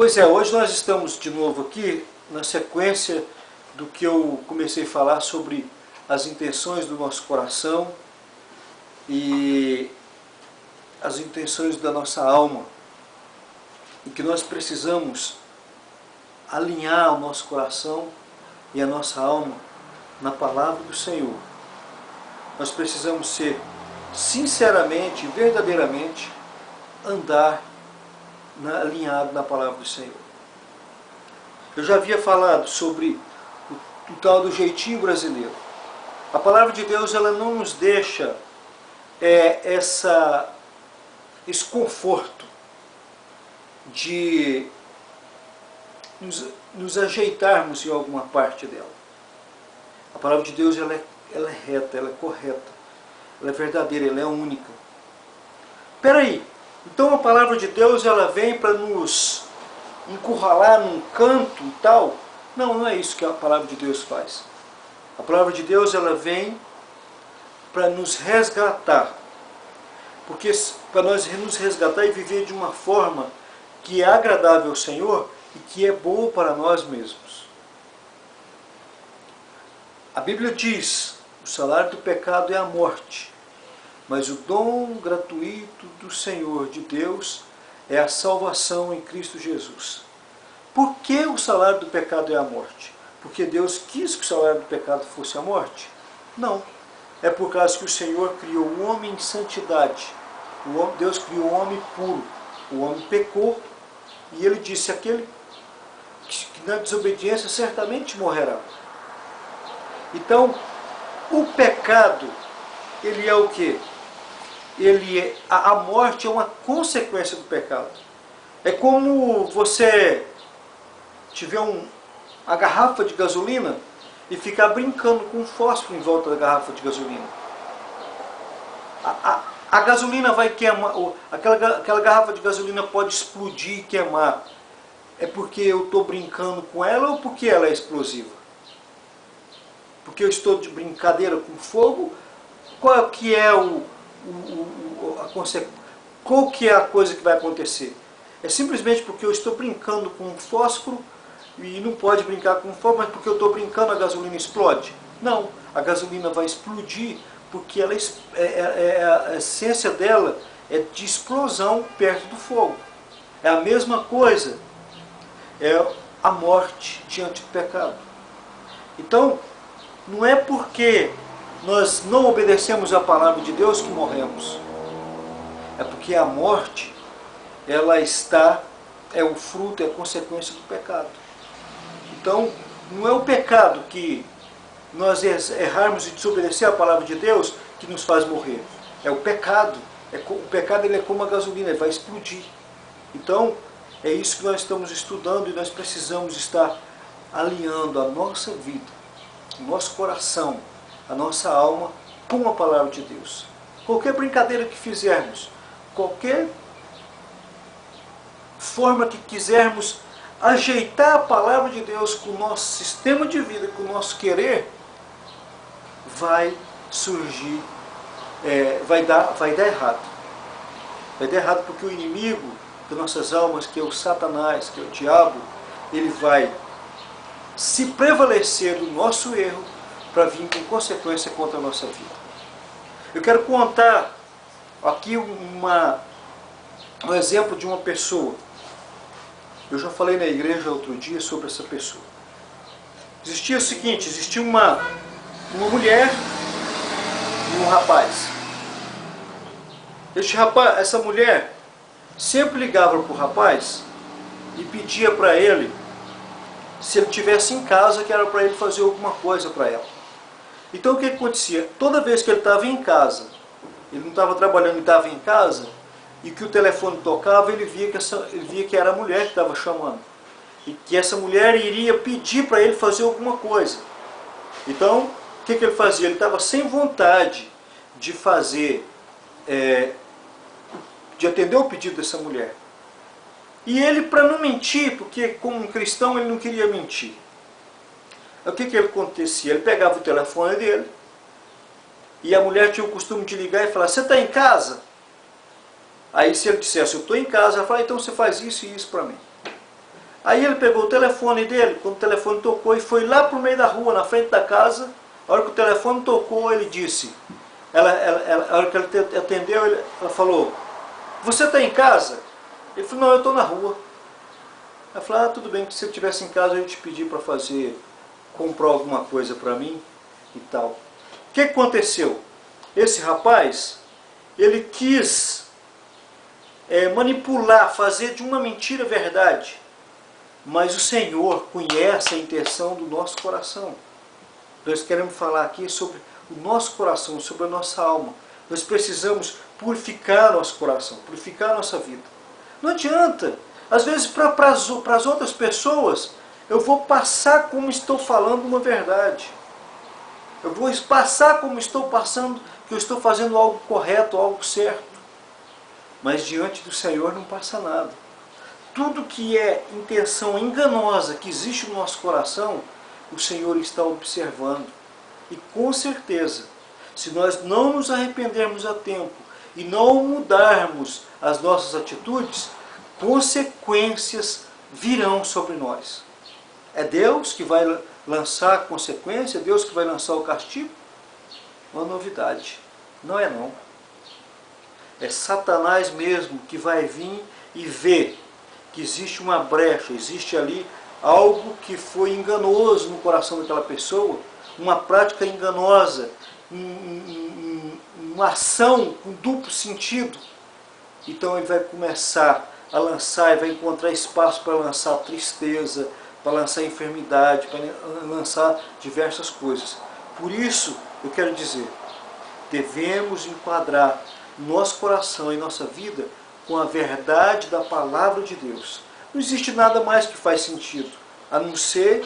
Pois é, hoje nós estamos de novo aqui na sequência do que eu comecei a falar sobre as intenções do nosso coração e as intenções da nossa alma, e que nós precisamos alinhar o nosso coração e a nossa alma na palavra do Senhor. Nós precisamos ser sinceramente, verdadeiramente, andar alinhado na palavra do Senhor. Eu já havia falado sobre o tal do jeitinho brasileiro. A palavra de Deus, ela não nos deixa esse conforto de nos ajeitarmos em alguma parte dela. A palavra de Deus, ela é reta, ela é correta, ela é verdadeira, ela é única. Espera aí, então a palavra de Deus, ela vem para nos encurralar num canto e tal? Não, não é isso que a palavra de Deus faz. A palavra de Deus, ela vem para nos resgatar. Porque para nós nos resgatar e viver de uma forma que é agradável ao Senhor e que é boa para nós mesmos. A Bíblia diz: o salário do pecado é a morte, mas o dom gratuito do Senhor, de Deus, é a salvação em Cristo Jesus. Por que o salário do pecado é a morte? Porque Deus quis que o salário do pecado fosse a morte? Não. É por causa que o Senhor criou o homem em santidade. Deus criou o homem puro. O homem pecou e ele disse: aquele que na desobediência certamente morrerá. Então, o pecado, ele é o quê? A morte é uma consequência do pecado. É como você tiver a garrafa de gasolina e ficar brincando com fósforo em volta da garrafa de gasolina. A gasolina vai queimar, aquela garrafa de gasolina pode explodir e queimar. É porque eu estou brincando com ela ou porque ela é explosiva? Porque eu estou de brincadeira com fogo? Qual que é qual que é a coisa que vai acontecer? É simplesmente porque eu estou brincando com fósforo e não pode brincar com fogo, mas porque eu estou brincando a gasolina explode? Não, a gasolina vai explodir porque a essência dela é de explosão perto do fogo. É a mesma coisa, é a morte diante do pecado. Então, não é porque nós não obedecemos a palavra de Deus que morremos. É porque a morte, ela é o fruto, é a consequência do pecado. Então, não é o pecado que nós errarmos e desobedecer a palavra de Deus que nos faz morrer. É o pecado. O pecado, ele é como a gasolina, ele vai explodir. Então, é isso que nós estamos estudando e nós precisamos estar alinhando a nossa vida, o nosso coração, a nossa alma com a palavra de Deus. Qualquer brincadeira que fizermos, qualquer forma que quisermos ajeitar a palavra de Deus com o nosso sistema de vida, com o nosso querer, vai surgir, vai dar errado. Vai dar errado porque o inimigo das nossas almas, que é o Satanás, que é o diabo, ele vai se prevalecer do nosso erro para vir com consequência contra a nossa vida. Eu quero contar aqui um exemplo de uma pessoa. Eu já falei na igreja outro dia sobre essa pessoa. Existia o seguinte: existia uma mulher e um rapaz. Essa mulher sempre ligava para o rapaz e pedia para ele, se ele estivesse em casa, que era para ele fazer alguma coisa para ela. Então o que acontecia? Toda vez que ele estava em casa, ele não estava trabalhando e estava em casa, e que o telefone tocava, ele via que era a mulher que estava chamando. E que essa mulher iria pedir para ele fazer alguma coisa. Então, o que ele fazia? Ele estava sem vontade de de atender o pedido dessa mulher. E ele, para não mentir, porque como um cristão ele não queria mentir, o que acontecia? Ele pegava o telefone dele, e a mulher tinha o costume de ligar e falar: você está em casa? Aí se ele dissesse: eu estou em casa, ela fala: então você faz isso e isso para mim. Aí ele pegou o telefone dele, quando o telefone tocou, e foi lá para o meio da rua, na frente da casa. A hora que o telefone tocou, ele disse, a hora que ele atendeu, ela falou, você está em casa? Ele falou, não, eu estou na rua. Ela falou, tudo bem, que se eu estivesse em casa, eu ia te pedir para comprar alguma coisa para mim e tal. O que aconteceu? Esse rapaz, ele quis manipular, fazer de uma mentira verdade. Mas o Senhor conhece a intenção do nosso coração. Nós queremos falar aqui sobre o nosso coração, sobre a nossa alma. Nós precisamos purificar nosso coração, purificar nossa vida. Não adianta. Às vezes, para as outras pessoas, eu vou passar como estou falando uma verdade. Eu vou passar como estou passando, que eu estou fazendo algo correto, algo certo. Mas diante do Senhor não passa nada. Tudo que é intenção enganosa que existe no nosso coração, o Senhor está observando. E com certeza, se nós não nos arrependermos a tempo e não mudarmos as nossas atitudes, consequências virão sobre nós. É Deus que vai lançar a consequência? É Deus que vai lançar o castigo? Uma novidade. Não é não. É Satanás mesmo que vai vir e ver que existe uma brecha, existe ali algo que foi enganoso no coração daquela pessoa, uma prática enganosa, uma ação com duplo sentido. Então ele vai começar a lançar, e vai encontrar espaço para lançar tristeza, para lançar enfermidade, para lançar diversas coisas. Por isso, eu quero dizer, devemos enquadrar nosso coração e nossa vida com a verdade da palavra de Deus. Não existe nada mais que faz sentido, a não ser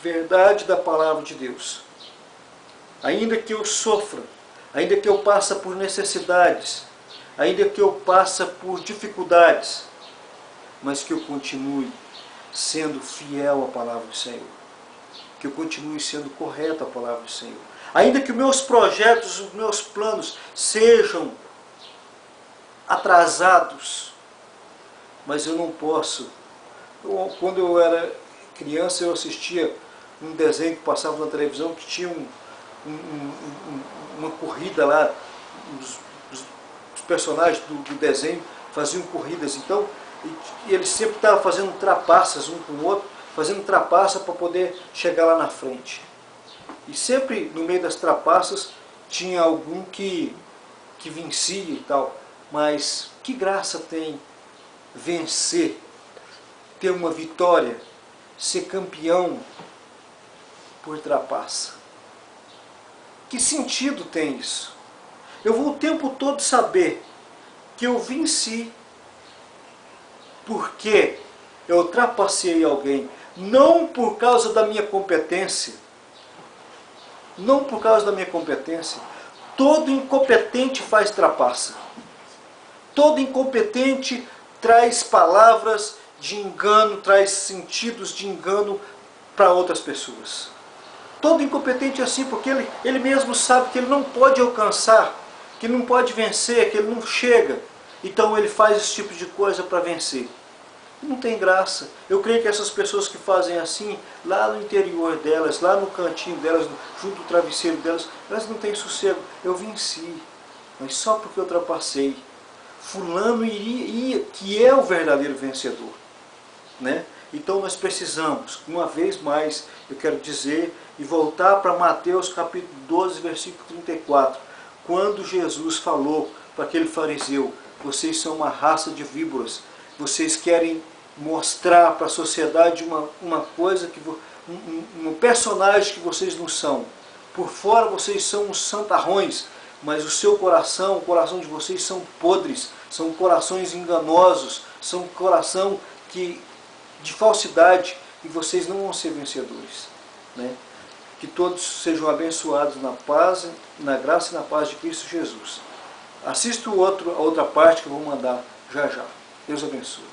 verdade da palavra de Deus. Ainda que eu sofra, ainda que eu passe por necessidades, ainda que eu passe por dificuldades, mas que eu continue sendo fiel à palavra do Senhor. Que eu continue sendo correto à palavra do Senhor. Ainda que os meus projetos, os meus planos sejam atrasados, mas eu não posso. Quando eu era criança, eu assistia um desenho que passava na televisão que tinha uma corrida lá, os personagens do desenho faziam corridas, então eles sempre estavam fazendo trapaças um com o outro, fazendo trapaça para poder chegar lá na frente. E sempre no meio das trapaças tinha algum que vencia e tal. Mas que graça tem vencer, ter uma vitória, ser campeão por trapaça? Que sentido tem isso? Eu vou o tempo todo saber que eu venci porque eu ultrapassei alguém, não por causa da minha competência. Não por causa da minha competência. Todo incompetente faz trapaça. Todo incompetente traz palavras de engano, traz sentidos de engano para outras pessoas. Todo incompetente é assim, porque ele mesmo sabe que ele não pode alcançar, que ele não pode vencer, que ele não chega. Então ele faz esse tipo de coisa para vencer. Não tem graça. Eu creio que essas pessoas que fazem assim, lá no interior delas, lá no cantinho delas, junto ao travesseiro delas, elas não têm sossego. Eu venci, mas só porque eu ultrapassei. Fulano iria, que é o verdadeiro vencedor, né? Então nós precisamos, uma vez mais, eu quero dizer, e voltar para Mateus capítulo 12, versículo 34, quando Jesus falou para aquele fariseu, vocês são uma raça de víboras, vocês querem mostrar para a sociedade uma coisa, um personagem que vocês não são. Por fora vocês são uns santarrões, mas o seu coração, o coração de vocês são podres, são corações enganosos, são coração de falsidade, e vocês não vão ser vencedores, né? Que todos sejam abençoados na paz, na graça e na paz de Cristo Jesus. Assista a outra parte que eu vou mandar já já. Deus abençoe.